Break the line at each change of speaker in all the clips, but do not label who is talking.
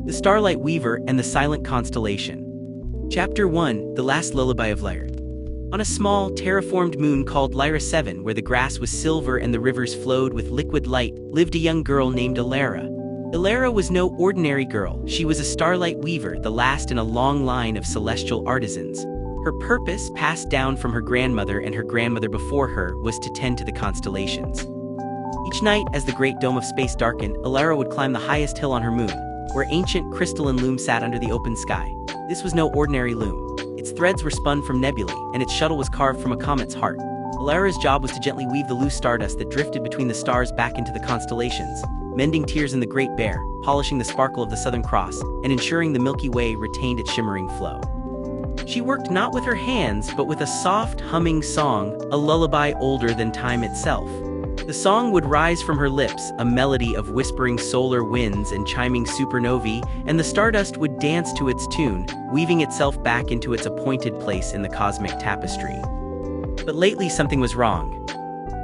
The Starlight Weaver and the Silent Constellation. Chapter 1, The Last Lullaby of Lyra. On a small, terraformed moon called Lyra 7, where the grass was silver and the rivers flowed with liquid light, lived a young girl named Elara. Elara was no ordinary girl. She was a Starlight Weaver, the last in a long line of celestial artisans. Her purpose, passed down from her grandmother and her grandmother before her, was to tend to the constellations. Each night, as the great dome of space darkened, Elara would climb the highest hill on her moon, where ancient crystalline loom sat under the open sky. This was no ordinary loom. Its threads were spun from nebulae, and its shuttle was carved from a comet's heart. Elara's job was to gently weave the loose stardust that drifted between the stars back into the constellations, mending tears in the Great Bear, polishing the sparkle of the Southern Cross, and ensuring the Milky Way retained its shimmering flow. She worked not with her hands, but with a soft, humming song, a lullaby older than time itself. The song would rise from her lips, a melody of whispering solar winds and chiming supernovae, and the stardust would dance to its tune, weaving itself back into its appointed place in the cosmic tapestry. But lately something was wrong.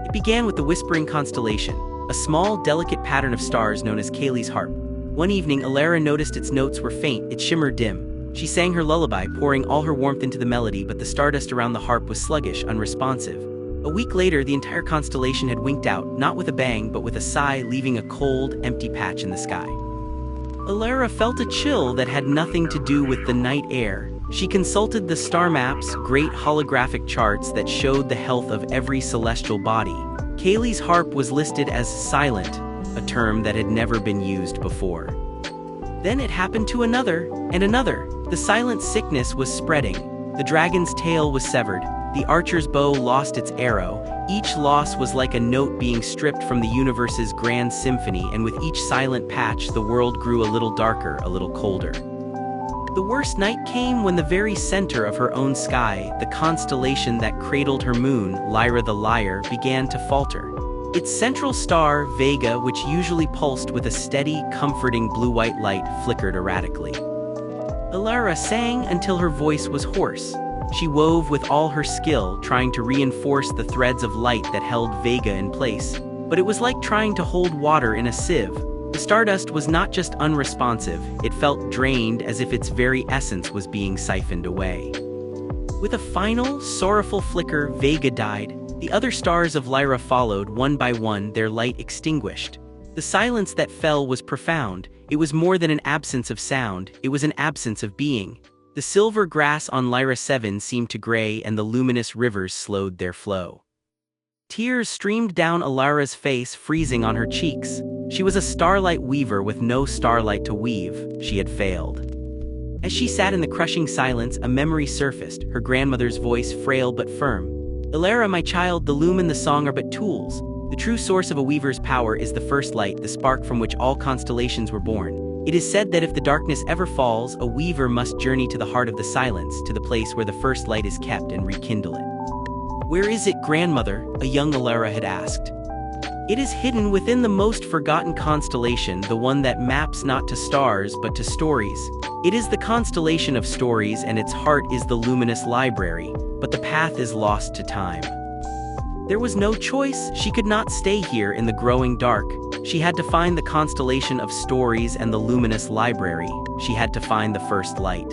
It began with the whispering constellation, a small, delicate pattern of stars known as Kaylee's harp. One evening, Elara noticed its notes were faint, its shimmer dim. She sang her lullaby, pouring all her warmth into the melody, but the stardust around the harp was sluggish, unresponsive. A week later, the entire constellation had winked out, not with a bang, but with a sigh, leaving a cold, empty patch in the sky. Elara felt a chill that had nothing to do with the night air. She consulted the star maps, great holographic charts that showed the health of every celestial body. Kaylee's harp was listed as silent, a term that had never been used before. Then it happened to another, and another. The silent sickness was spreading. The dragon's tail was severed. The archer's bow lost its arrow. Each loss was like a note being stripped from the universe's grand symphony, and with each silent patch, the world grew a little darker, a little colder. The worst night came when the very center of her own sky, the constellation that cradled her moon, Lyra the Lyre, began to falter. Its central star, Vega, which usually pulsed with a steady, comforting blue-white light, flickered erratically. Elara sang until her voice was hoarse. She wove with all her skill, trying to reinforce the threads of light that held Vega in place. But it was like trying to hold water in a sieve. The stardust was not just unresponsive, it felt drained, as if its very essence was being siphoned away. With a final, sorrowful flicker, Vega died. The other stars of Lyra followed, one by one, their light extinguished. The silence that fell was profound. It was more than an absence of sound, it was an absence of being. The silver grass on Lyra 7 seemed to gray, and the luminous rivers slowed their flow. Tears streamed down Elara's face, freezing on her cheeks. She was a Starlight Weaver with no starlight to weave. She had failed. As she sat in the crushing silence, a memory surfaced, her grandmother's voice frail but firm. "Elara, my child, the loom and the song are but tools. The true source of a weaver's power is the first light, the spark from which all constellations were born. It is said that if the darkness ever falls, a weaver must journey to the heart of the silence, to the place where the first light is kept, and rekindle it." "Where is it, grandmother?" a young Elara had asked. "It is hidden within the most forgotten constellation, the one that maps not to stars but to stories. It is the constellation of stories, and its heart is the luminous library, but the path is lost to time." There was no choice. She could not stay here in the growing dark. She had to find the constellation of stories and the luminous library. She had to find the first light.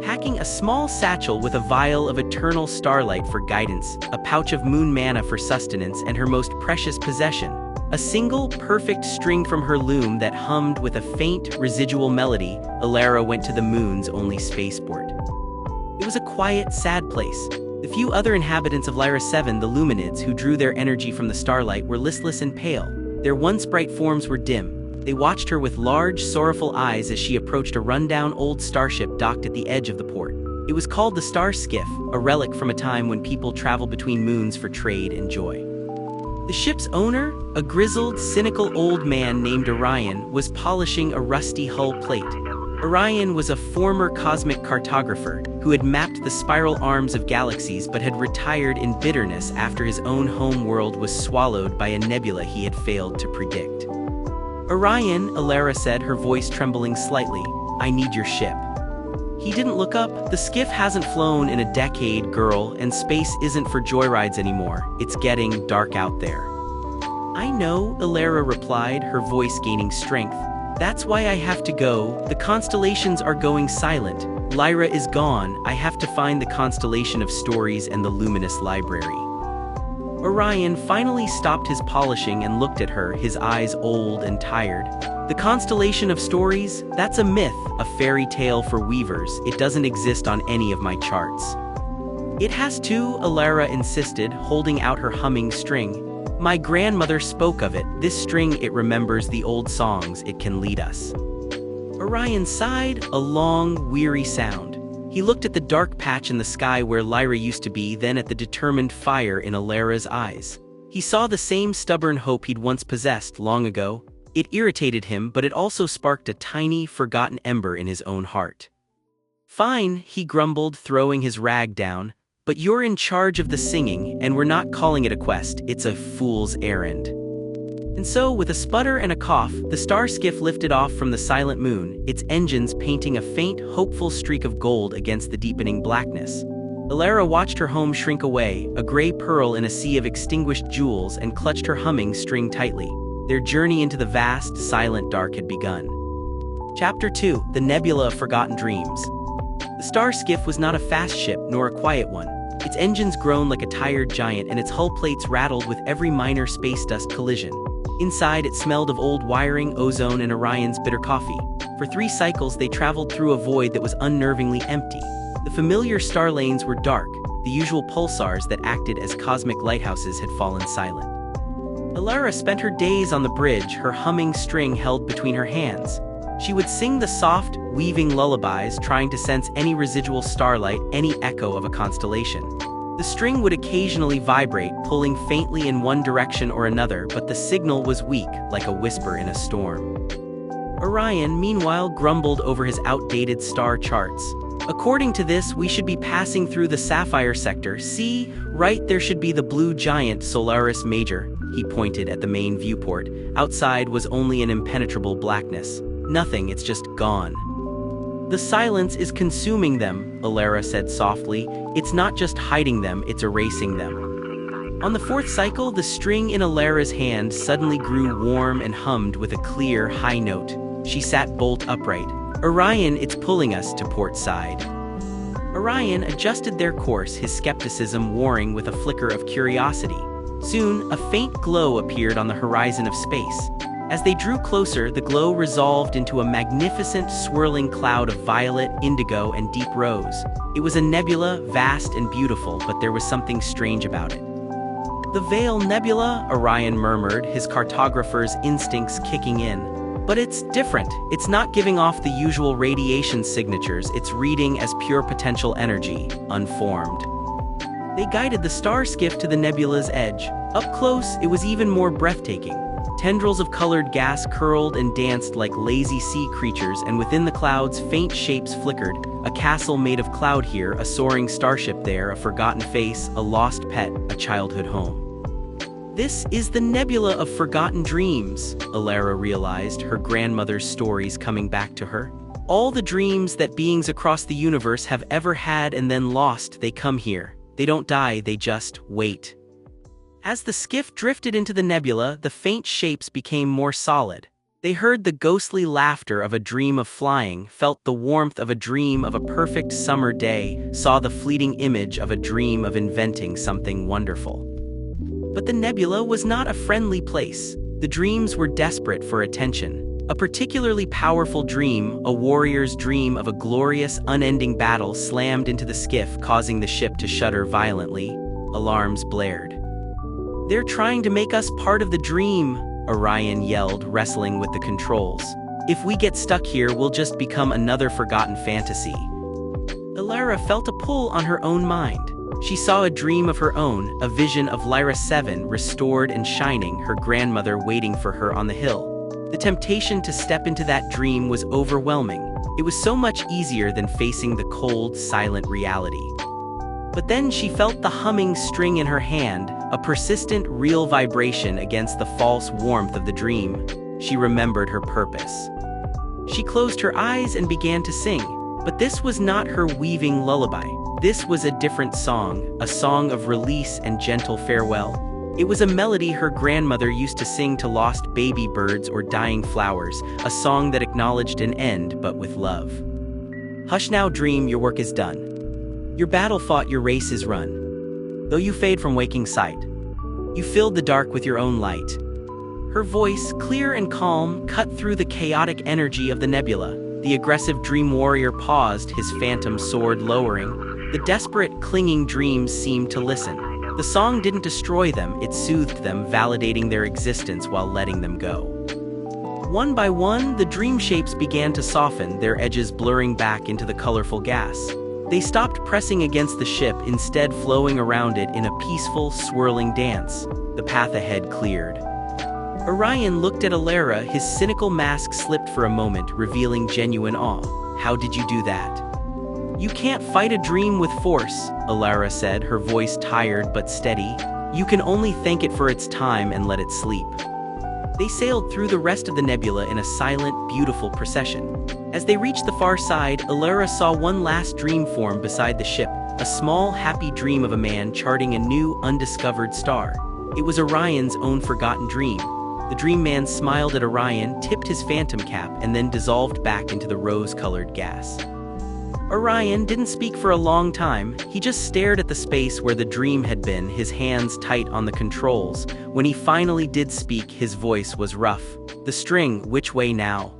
Packing a small satchel with a vial of eternal starlight for guidance, a pouch of moon manna for sustenance, and her most precious possession, a single, perfect string from her loom that hummed with a faint, residual melody, Elara went to the moon's only spaceport. It was a quiet, sad place. The few other inhabitants of Lyra 7, the Luminids, who drew their energy from the starlight, were listless and pale. Their once bright forms were dim. They watched her with large, sorrowful eyes as she approached a rundown old starship docked at the edge of the port. It was called the Star Skiff, a relic from a time when people traveled between moons for trade and joy. The ship's owner, a grizzled, cynical old man named Orion, was polishing a rusty hull plate. Orion was a former cosmic cartographer who had mapped the spiral arms of galaxies but had retired in bitterness after his own home world was swallowed by a nebula he had failed to predict. "Orion," Elara said, her voice trembling slightly, "I need your ship." He didn't look up. "The skiff hasn't flown in a decade, girl, and space isn't for joyrides anymore. It's getting dark out there." "I know," Elara replied, her voice gaining strength. That's why I have to go. The constellations are going silent. Lyra is gone. I have to find the constellation of stories and the luminous library. Orion finally stopped his polishing and looked at her, his eyes old and tired. The constellation of stories? That's a myth, a fairy tale for weavers. It doesn't exist on any of my charts. It has to, Elara insisted, holding out her humming string. My grandmother spoke of it. This string, it remembers the old songs. It can lead us. Orion sighed, a long, weary sound. He looked at the dark patch in the sky where Lyra used to be, then at the determined fire in Elara's eyes. He saw the same stubborn hope he'd once possessed long ago. It irritated him, but it also sparked a tiny, forgotten ember in his own heart. Fine, he grumbled, throwing his rag down, but you're in charge of the singing, and we're not calling it a quest, it's a fool's errand. And so, with a sputter and a cough, the Star Skiff lifted off from the silent moon, its engines painting a faint, hopeful streak of gold against the deepening blackness. Elara watched her home shrink away, a gray pearl in a sea of extinguished jewels, and clutched her humming string tightly. Their journey into the vast, silent dark had begun. Chapter 2: The Nebula of Forgotten Dreams. The Star Skiff was not a fast ship, nor a quiet one. Its engines groaned like a tired giant, and its hull plates rattled with every minor space dust collision. Inside, it smelled of old wiring, ozone, and Orion's bitter coffee. For 3 cycles, they traveled through a void that was unnervingly empty. The familiar star lanes were dark. The usual pulsars that acted as cosmic lighthouses had fallen silent. Elara spent her days on the bridge, her humming string held between her hands. She would sing the soft, weaving lullabies, trying to sense any residual starlight, any echo of a constellation. The string would occasionally vibrate, pulling faintly in one direction or another, but the signal was weak, like a whisper in a storm. Orion, meanwhile, grumbled over his outdated star charts. According to this, we should be passing through the Sapphire sector. See, right there should be the blue giant Solaris Major. He pointed at the main viewport. Outside was only an impenetrable blackness. Nothing, it's just gone. The silence is consuming them, Elara said softly. It's not just hiding them, it's erasing them. On the 4th cycle, the string in Elara's hand suddenly grew warm and hummed with a clear, high note. She sat bolt upright. Orion, it's pulling us to port side. Orion adjusted their course, his skepticism warring with a flicker of curiosity. Soon, a faint glow appeared on the horizon of space. As they drew closer, the glow resolved into a magnificent, swirling cloud of violet, indigo, and deep rose. It was a nebula, vast and beautiful, but there was something strange about it. The Veil Nebula, Orion murmured, his cartographer's instincts kicking in. But it's different. It's not giving off the usual radiation signatures, it's reading as pure potential energy, unformed. They guided the Star Skiff to the nebula's edge. Up close, it was even more breathtaking. Tendrils of colored gas curled and danced like lazy sea creatures, and within the clouds, faint shapes flickered. A castle made of cloud here, a soaring starship there, a forgotten face, a lost pet, a childhood home. This is the Nebula of Forgotten Dreams, Elara realized, her grandmother's stories coming back to her. All the dreams that beings across the universe have ever had and then lost, they come here. They don't die, they just wait. As the skiff drifted into the nebula, the faint shapes became more solid. They heard the ghostly laughter of a dream of flying, felt the warmth of a dream of a perfect summer day, saw the fleeting image of a dream of inventing something wonderful. But the nebula was not a friendly place. The dreams were desperate for attention. A particularly powerful dream, a warrior's dream of a glorious, unending battle, slammed into the skiff, causing the ship to shudder violently. Alarms blared. "They're trying to make us part of the dream," Orion yelled, wrestling with the controls. "If we get stuck here, we'll just become another forgotten fantasy." Elara felt a pull on her own mind. She saw a dream of her own, a vision of Lyra 7, restored and shining, her grandmother waiting for her on the hill. The temptation to step into that dream was overwhelming. It was so much easier than facing the cold, silent reality. But then she felt the humming string in her hand, a persistent, real vibration against the false warmth of the dream. She remembered her purpose. She closed her eyes and began to sing. But this was not her weaving lullaby. This was a different song, a song of release and gentle farewell. It was a melody her grandmother used to sing to lost baby birds or dying flowers, a song that acknowledged an end but with love. Hush now, dream, your work is done. Your battle fought, your race is run. Though you fade from waking sight, you filled the dark with your own light. Her voice, clear and calm, cut through the chaotic energy of the nebula. The aggressive dream warrior paused, his phantom sword lowering. The desperate, clinging dreams seemed to listen. The song didn't destroy them, it soothed them, validating their existence while letting them go. One by one, the dream shapes began to soften, their edges blurring back into the colorful gas. They stopped pressing against the ship, instead flowing around it in a peaceful, swirling dance. The path ahead cleared. Orion looked at Elara, his cynical mask slipped for a moment, revealing genuine awe. How did you do that? You can't fight a dream with force, Elara said, her voice tired but steady. You can only thank it for its time and let it sleep. They sailed through the rest of the nebula in a silent, beautiful procession. As they reached the far side, Elara saw one last dream form beside the ship, a small, happy dream of a man charting a new, undiscovered star. It was Orion's own forgotten dream. The dream man smiled at Orion, tipped his phantom cap, and then dissolved back into the rose-colored gas. Orion didn't speak for a long time. He just stared at the space where the dream had been, his hands tight on the controls. When he finally did speak, his voice was rough. The string, which way now?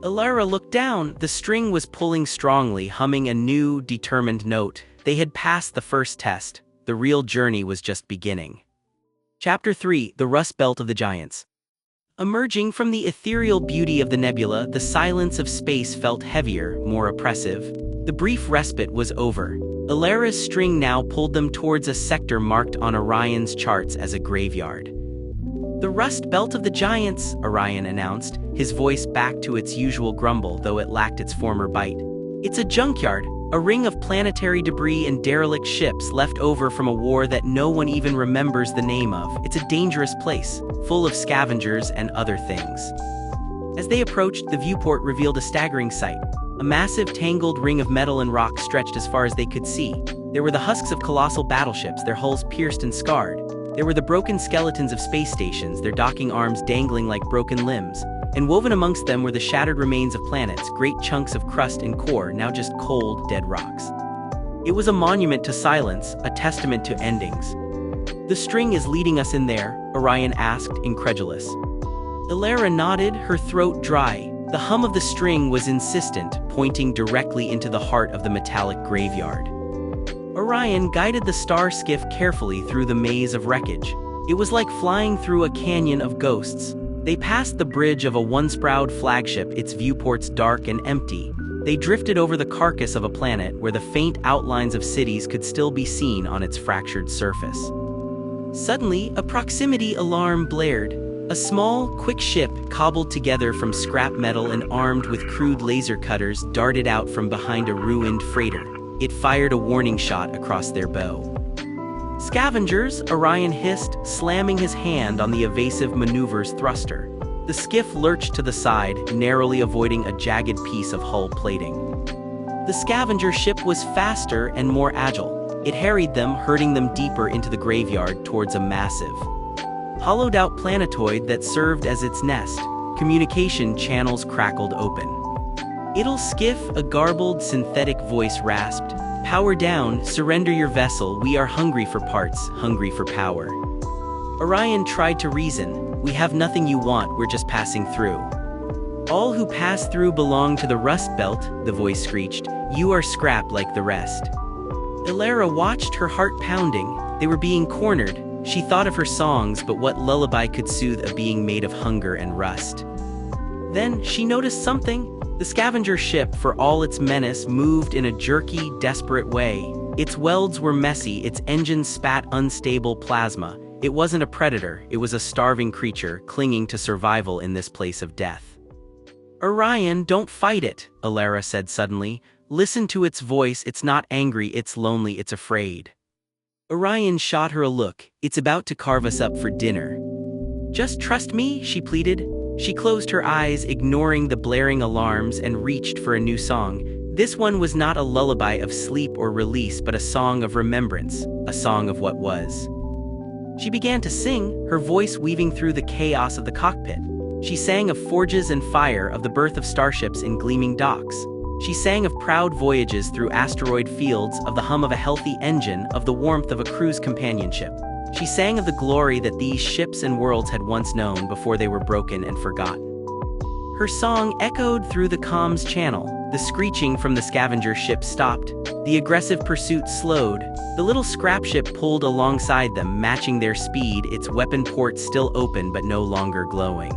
Elara looked down. The string was pulling strongly, humming a new, determined note. They had passed the first test. The real journey was just beginning. Chapter 3: The Rust Belt of the Giants. Emerging from the ethereal beauty of the nebula, the silence of space felt heavier, more oppressive. The brief respite was over. Elara's string now pulled them towards a sector marked on Orion's charts as a graveyard. The Rust Belt of the Giants, Orion announced, his voice back to its usual grumble, though it lacked its former bite. It's a junkyard, a ring of planetary debris and derelict ships left over from a war that no one even remembers the name of. It's a dangerous place, full of scavengers and other things. As they approached, the viewport revealed a staggering sight. A massive, tangled ring of metal and rock stretched as far as they could see. There were the husks of colossal battleships, their hulls pierced and scarred. There were the broken skeletons of space stations, their docking arms dangling like broken limbs. And woven amongst them were the shattered remains of planets, great chunks of crust and core, now just cold, dead rocks. It was a monument to silence, a testament to endings. The string is leading us in there, Orion asked, incredulous. Elara nodded, her throat dry. The hum of the string was insistent, pointing directly into the heart of the metallic graveyard. Orion guided the Star Skiff carefully through the maze of wreckage. It was like flying through a canyon of ghosts. They passed the bridge of a once-proud flagship, its viewports dark and empty. They drifted over the carcass of a planet where the faint outlines of cities could still be seen on its fractured surface. Suddenly, a proximity alarm blared. A small, quick ship, cobbled together from scrap metal and armed with crude laser cutters, darted out from behind a ruined freighter. It fired a warning shot across their bow. Scavengers, Orion hissed, slamming his hand on the evasive maneuver's thruster. The skiff lurched to the side, narrowly avoiding a jagged piece of hull plating. The scavenger ship was faster and more agile. It harried them, herding them deeper into the graveyard towards a massive, hollowed-out planetoid that served as its nest. Communication channels crackled open. "It'll skiff," a garbled, synthetic voice rasped. "Power down, surrender your vessel, we are hungry for parts, hungry for power." Orion tried to reason. "We have nothing you want, we're just passing through." "All who pass through belong to the Rust Belt," the voice screeched. "You are scrap like the rest." Elara watched, her heart pounding. They were being cornered. She thought of her songs, but what lullaby could soothe a being made of hunger and rust? Then, she noticed something. The scavenger ship, for all its menace, moved in a jerky, desperate way. Its welds were messy, its engines spat unstable plasma. It wasn't a predator, it was a starving creature, clinging to survival in this place of death. "Orion, don't fight it," Elara said suddenly. "Listen to its voice, it's not angry, it's lonely, it's afraid." Orion shot her a look. "It's about to carve us up for dinner." "Just trust me," she pleaded. She closed her eyes, ignoring the blaring alarms, and reached for a new song. This one was not a lullaby of sleep or release, but a song of remembrance, a song of what was. She began to sing, her voice weaving through the chaos of the cockpit. She sang of forges and fire, of the birth of starships in gleaming docks. She sang of proud voyages through asteroid fields, of the hum of a healthy engine, of the warmth of a crew's companionship. She sang of the glory that these ships and worlds had once known before they were broken and forgotten. Her song echoed through the comms channel. The screeching from the scavenger ship stopped. The aggressive pursuit slowed. The little scrap ship pulled alongside them, matching their speed, its weapon ports still open but no longer glowing.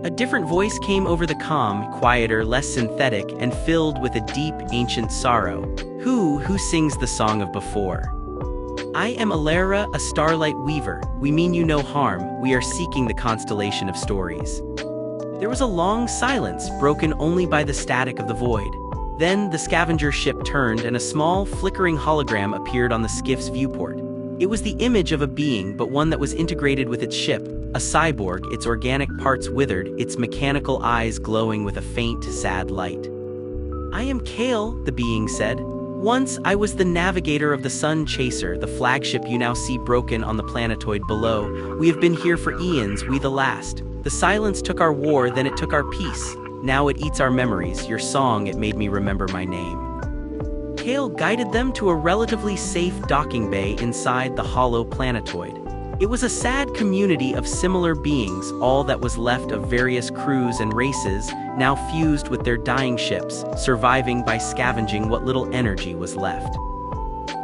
A different voice came over the comm, quieter, less synthetic, and filled with a deep, ancient sorrow. Who sings the song of before? I am Elara, a Starlight Weaver. We mean you no harm. We are seeking the constellation of stories. There was a long silence, broken only by the static of the void. Then the scavenger ship turned and a small, flickering hologram appeared on the skiff's viewport. It was the image of a being, but one that was integrated with its ship, a cyborg, its organic parts withered, its mechanical eyes glowing with a faint, sad light. I am Kale, the being said. Once I was the navigator of the Sun Chaser, the flagship you now see broken on the planetoid below. We have been here for eons, we the last. The silence took our war, then it took our peace. Now it eats our memories. Your song, it made me remember my name. Kale guided them to a relatively safe docking bay inside the hollow planetoid. It was a sad community of similar beings, all that was left of various crews and races, now fused with their dying ships, surviving by scavenging what little energy was left.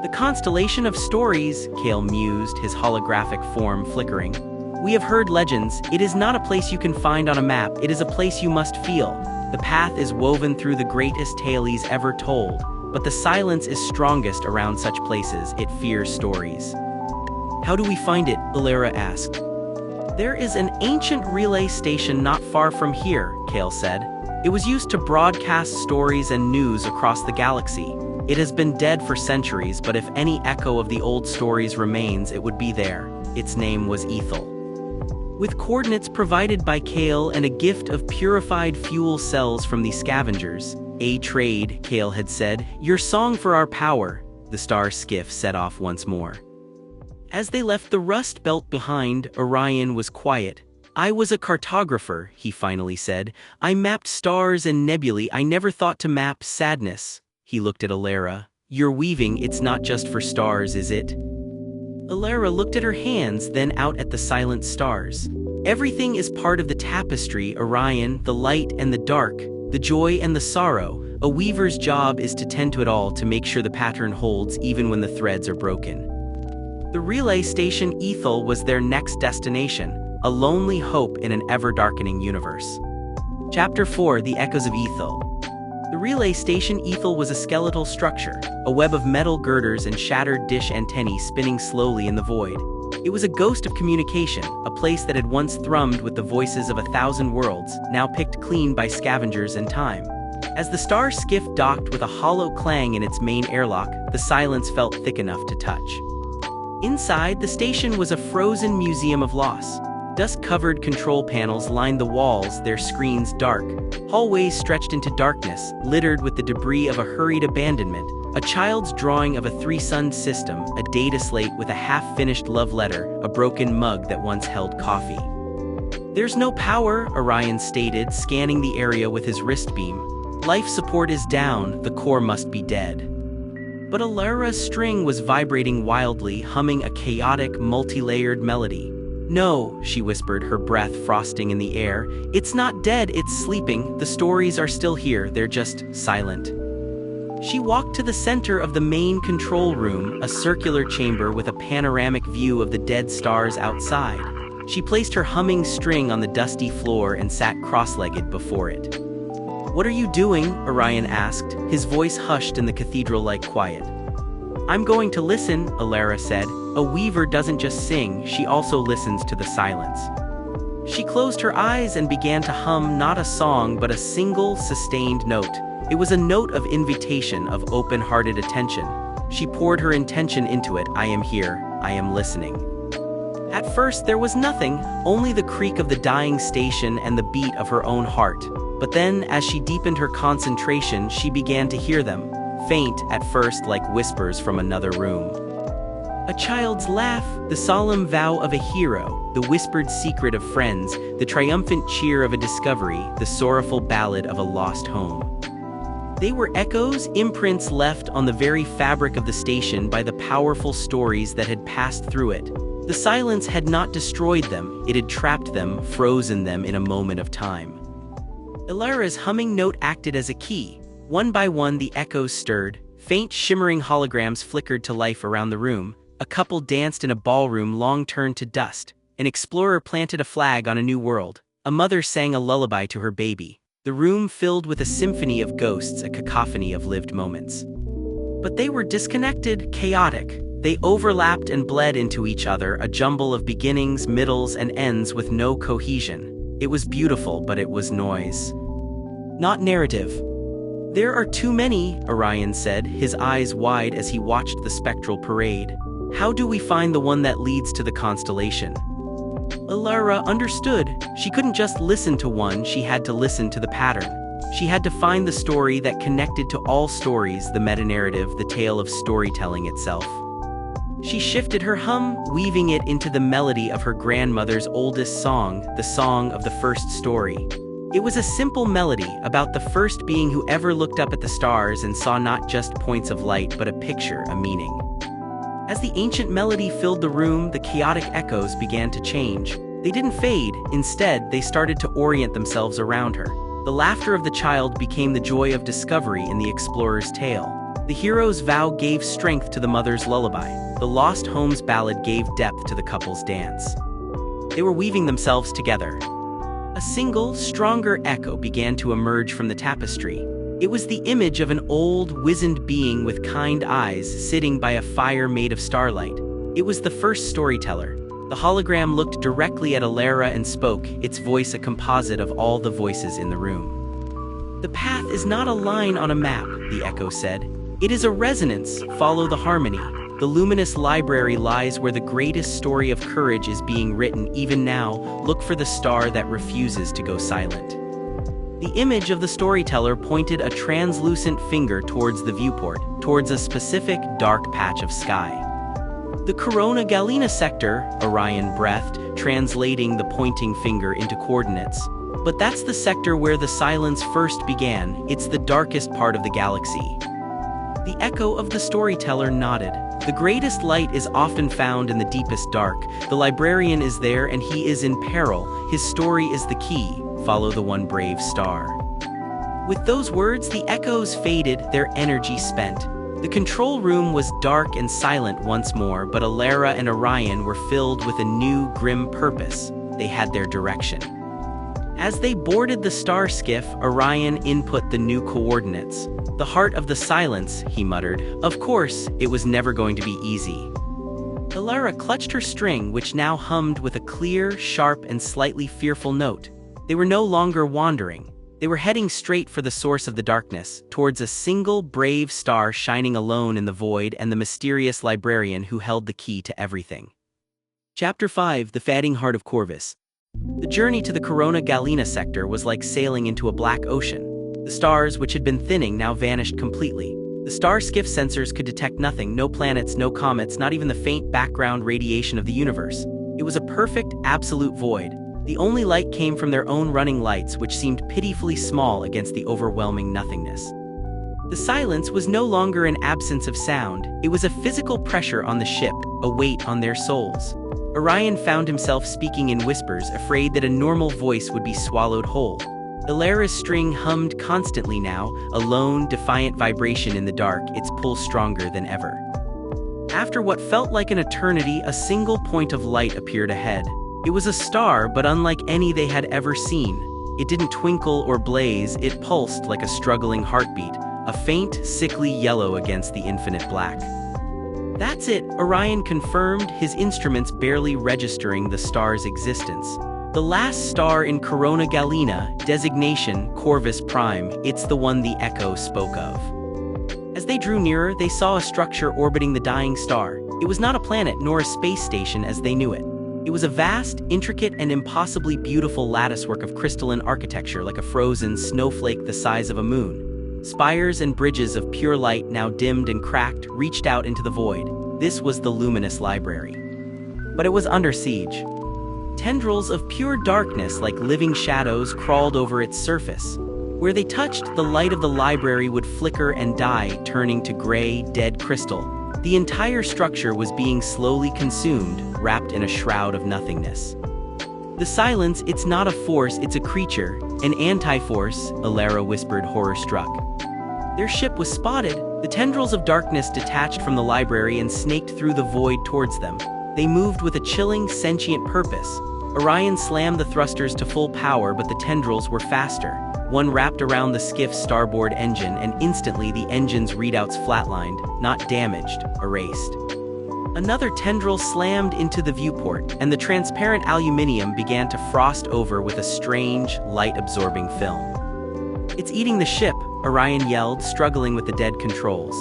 The constellation of stories, Kale mused, his holographic form flickering. We have heard legends. It is not a place you can find on a map, it is a place you must feel. The path is woven through the greatest tales ever told, but the silence is strongest around such places, it fears stories. How do we find it? Elara asked. There is an ancient relay station not far from here, Kale said. It was used to broadcast stories and news across the galaxy. It has been dead for centuries, but if any echo of the old stories remains, it would be there. Its name was Ethel. With coordinates provided by Kale and a gift of purified fuel cells from the scavengers, a trade, Kale had said, your song for our power, the Star Skiff set off once more. As they left the rust belt behind, Orion was quiet. I was a cartographer, he finally said. I mapped stars and nebulae. I never thought to map sadness. He looked at Elara. You're weaving, it's not just for stars, is it? Elara looked at her hands, then out at the silent stars. Everything is part of the tapestry, Orion, the light and the dark, the joy and the sorrow. A weaver's job is to tend to it all, to make sure the pattern holds even when the threads are broken. The relay station Ethel was their next destination, a lonely hope in an ever-darkening universe. Chapter 4: The Echoes of Ethel. The relay station Ethel was a skeletal structure, a web of metal girders and shattered dish antennae spinning slowly in the void. It was a ghost of communication, a place that had once thrummed with the voices of 1,000 worlds, now picked clean by scavengers and time. As the Star Skiff docked with a hollow clang in its main airlock, the silence felt thick enough to touch. Inside, the station was a frozen museum of loss. Dust-covered control panels lined the walls, their screens dark. Hallways stretched into darkness, littered with the debris of a hurried abandonment. A child's drawing of a three-sun system, a data slate with a half-finished love letter, a broken mug that once held coffee. There's no power, Orion stated, scanning the area with his wrist beam. Life support is down, the core must be dead. But Elara's string was vibrating wildly, humming a chaotic, multi-layered melody. No, she whispered, her breath frosting in the air. It's not dead, it's sleeping. The stories are still here, they're just silent. She walked to the center of the main control room, a circular chamber with a panoramic view of the dead stars outside. She placed her humming string on the dusty floor and sat cross-legged before it. What are you doing? Orion asked, his voice hushed in the cathedral-like quiet. I'm going to listen, Elara said. A weaver doesn't just sing, she also listens to the silence. She closed her eyes and began to hum not a song but a single, sustained note. It was a note of invitation, of open-hearted attention. She poured her intention into it. I am here, I am listening. At first there was nothing, only the creak of the dying station and the beat of her own heart. But then, as she deepened her concentration, she began to hear them. Faint, at first like whispers from another room. A child's laugh, the solemn vow of a hero, the whispered secret of friends, the triumphant cheer of a discovery, the sorrowful ballad of a lost home. They were echoes, imprints left on the very fabric of the station by the powerful stories that had passed through it. The silence had not destroyed them, it had trapped them, frozen them in a moment of time. Elara's humming note acted as a key. One by one the echoes stirred, faint shimmering holograms flickered to life around the room, a couple danced in a ballroom long turned to dust, an explorer planted a flag on a new world, a mother sang a lullaby to her baby. The room filled with a symphony of ghosts, a cacophony of lived moments. But they were disconnected, chaotic. They overlapped and bled into each other, a jumble of beginnings, middles, and ends with no cohesion. It was beautiful, but it was noise. Not narrative. "There are too many," Orion said, his eyes wide as he watched the spectral parade. "How do we find the one that leads to the constellation?" Elara understood. She couldn't just listen to one, she had to listen to the pattern. She had to find the story that connected to all stories, the meta-narrative, the tale of storytelling itself. She shifted her hum, weaving it into the melody of her grandmother's oldest song, the song of the first story. It was a simple melody about the first being who ever looked up at the stars and saw not just points of light but a picture, a meaning. As the ancient melody filled the room, the chaotic echoes began to change. They didn't fade, instead, they started to orient themselves around her. The laughter of the child became the joy of discovery in the explorer's tale. The hero's vow gave strength to the mother's lullaby. The lost home's ballad gave depth to the couple's dance. They were weaving themselves together. A single, stronger echo began to emerge from the tapestry. It was the image of an old, wizened being with kind eyes sitting by a fire made of starlight. It was the first storyteller. The hologram looked directly at Elara and spoke, its voice a composite of all the voices in the room. "The path is not a line on a map," the echo said. "It is a resonance, follow the harmony. The luminous library lies where the greatest story of courage is being written even now. Look for the star that refuses to go silent." The image of the storyteller pointed a translucent finger towards the viewport, towards a specific dark patch of sky. "The Corona Galena sector," Orion breathed, translating the pointing finger into coordinates. "But that's the sector where the silence first began. It's the darkest part of the galaxy." The echo of the storyteller nodded. "The greatest light is often found in the deepest dark. The librarian is there and he is in peril. His story is the key. Follow the one brave star." With those words, the echoes faded, their energy spent. The control room was dark and silent once more, but Elara and Orion were filled with a new, grim purpose. They had their direction. As they boarded the Star Skiff, Orion input the new coordinates. "The heart of the silence," he muttered. Of course, it was never going to be easy. Elara clutched her string, which now hummed with a clear, sharp, and slightly fearful note. They were no longer wandering. They were heading straight for the source of the darkness, towards a single, brave star shining alone in the void and the mysterious librarian who held the key to everything. Chapter 5: The Fading Heart of Corvus. The journey to the Corona Galena sector was like sailing into a black ocean. The stars, which had been thinning, now vanished completely. The Star Skiff sensors could detect nothing, no planets, no comets, not even the faint background radiation of the universe. It was a perfect, absolute void. The only light came from their own running lights, which seemed pitifully small against the overwhelming nothingness. The silence was no longer an absence of sound, it was a physical pressure on the ship, a weight on their souls. Orion found himself speaking in whispers, afraid that a normal voice would be swallowed whole. Elara's string hummed constantly now, a lone, defiant vibration in the dark, its pull stronger than ever. After what felt like an eternity, a single point of light appeared ahead. It was a star, but unlike any they had ever seen. It didn't twinkle or blaze, it pulsed like a struggling heartbeat, a faint, sickly yellow against the infinite black. "That's it," Orion confirmed, his instruments barely registering the star's existence. "The last star in Corona Galena, designation Corvus Prime, it's the one the echo spoke of." As they drew nearer, they saw a structure orbiting the dying star. It was not a planet nor a space station as they knew it. It was a vast, intricate, and impossibly beautiful latticework of crystalline architecture, like a frozen snowflake the size of a moon. Spires and bridges of pure light, now dimmed and cracked, reached out into the void. This was the luminous library. But it was under siege. Tendrils of pure darkness like living shadows crawled over its surface. Where they touched, the light of the library would flicker and die, turning to gray, dead crystal. The entire structure was being slowly consumed, wrapped in a shroud of nothingness. The silence, it's not a force, it's a creature, an anti-force, Elara whispered, horror-struck. Their ship was spotted. The tendrils of darkness detached from the library and snaked through the void towards them. They moved with a chilling, sentient purpose. Orion slammed the thrusters to full power, but the tendrils were faster. One wrapped around the skiff's starboard engine, and instantly the engine's readouts flatlined, not damaged, erased. Another tendril slammed into the viewport, and the transparent aluminium began to frost over with a strange, light-absorbing film. "It's eating the ship," Orion yelled, struggling with the dead controls.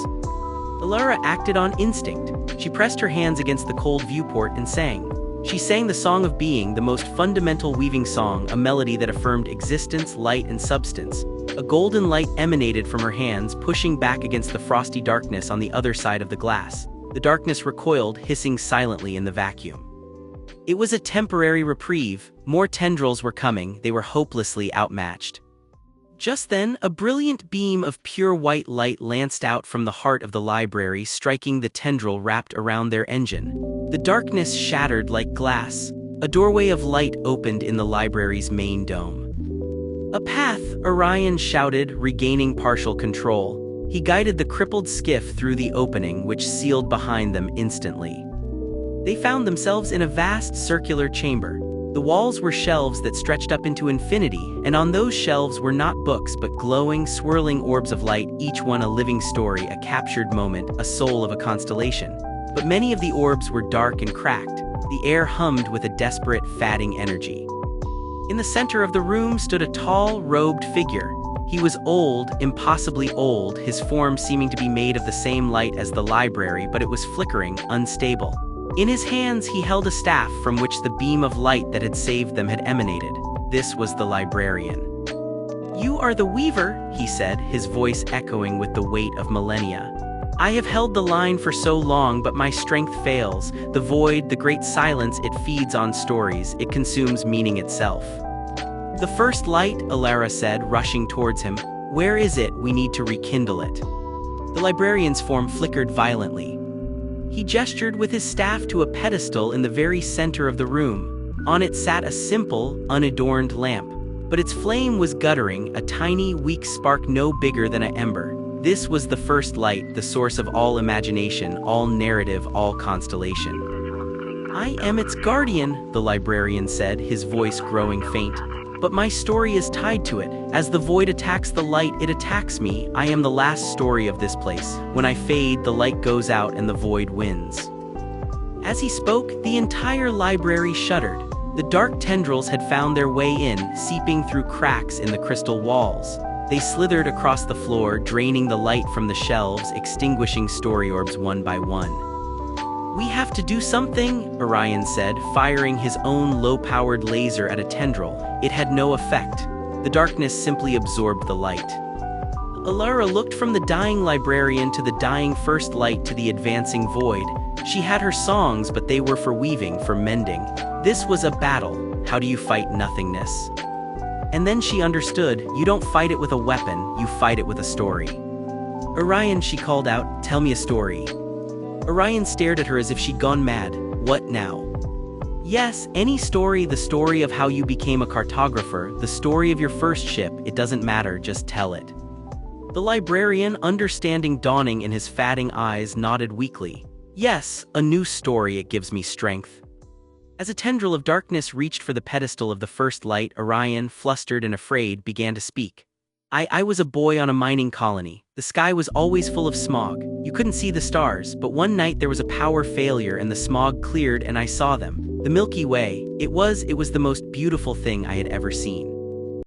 Elara acted on instinct. She pressed her hands against the cold viewport and sang. She sang the Song of Being, the most fundamental weaving song, a melody that affirmed existence, light, and substance. A golden light emanated from her hands, pushing back against the frosty darkness on the other side of the glass. The darkness recoiled, hissing silently in the vacuum. It was a temporary reprieve. More tendrils were coming. They were hopelessly outmatched. Just then, a brilliant beam of pure white light lanced out from the heart of the library, striking the tendril wrapped around their engine. The darkness shattered like glass. A doorway of light opened in the library's main dome. "A path," Orion shouted, regaining partial control. He guided the crippled skiff through the opening, which sealed behind them instantly. They found themselves in a vast circular chamber. The walls were shelves that stretched up into infinity, and on those shelves were not books but glowing, swirling orbs of light, each one a living story, a captured moment, a soul of a constellation. But many of the orbs were dark and cracked. The air hummed with a desperate, fatting energy. In the center of the room stood a tall, robed figure. He was old, impossibly old, his form seeming to be made of the same light as the library, but it was flickering, unstable. In his hands he held a staff from which the beam of light that had saved them had emanated. This was the librarian. "You are the Weaver," he said, his voice echoing with the weight of millennia. "I have held the line for so long, but my strength fails. The void, the great silence, it feeds on stories, it consumes meaning itself." "The first light," Elara said, rushing towards him. "Where is it? We need to rekindle it." The librarian's form flickered violently. He gestured with his staff to a pedestal in the very center of the room. On it sat a simple, unadorned lamp. But its flame was guttering, a tiny, weak spark no bigger than an ember. This was the first light, the source of all imagination, all narrative, all constellation. "I am its guardian," the librarian said, his voice growing faint. "But my story is tied to it. As the void attacks the light, it attacks me. I am the last story of this place. When I fade, the light goes out and the void wins." As he spoke, the entire library shuddered. The dark tendrils had found their way in, seeping through cracks in the crystal walls. They slithered across the floor, draining the light from the shelves, extinguishing story orbs one by one. "We have to do something," Orion said, firing his own low-powered laser at a tendril. It had no effect. The darkness simply absorbed the light. Elara looked from the dying librarian to the dying first light to the advancing void. She had her songs, but they were for weaving, for mending. This was a battle. How do you fight nothingness? And then she understood, you don't fight it with a weapon, you fight it with a story. "Orion," she called out, "tell me a story." Orion stared at her as if she'd gone mad. "What now?" "Yes, any story, the story of how you became a cartographer, the story of your first ship, it doesn't matter, just tell it." The librarian, understanding dawning in his fatting eyes, nodded weakly. "Yes, a new story, it gives me strength." As a tendril of darkness reached for the pedestal of the first light, Orion, flustered and afraid, began to speak. I was a boy on a mining colony. The sky was always full of smog. You couldn't see the stars, but one night there was a power failure and the smog cleared and I saw them. The Milky Way. It was the most beautiful thing I had ever seen.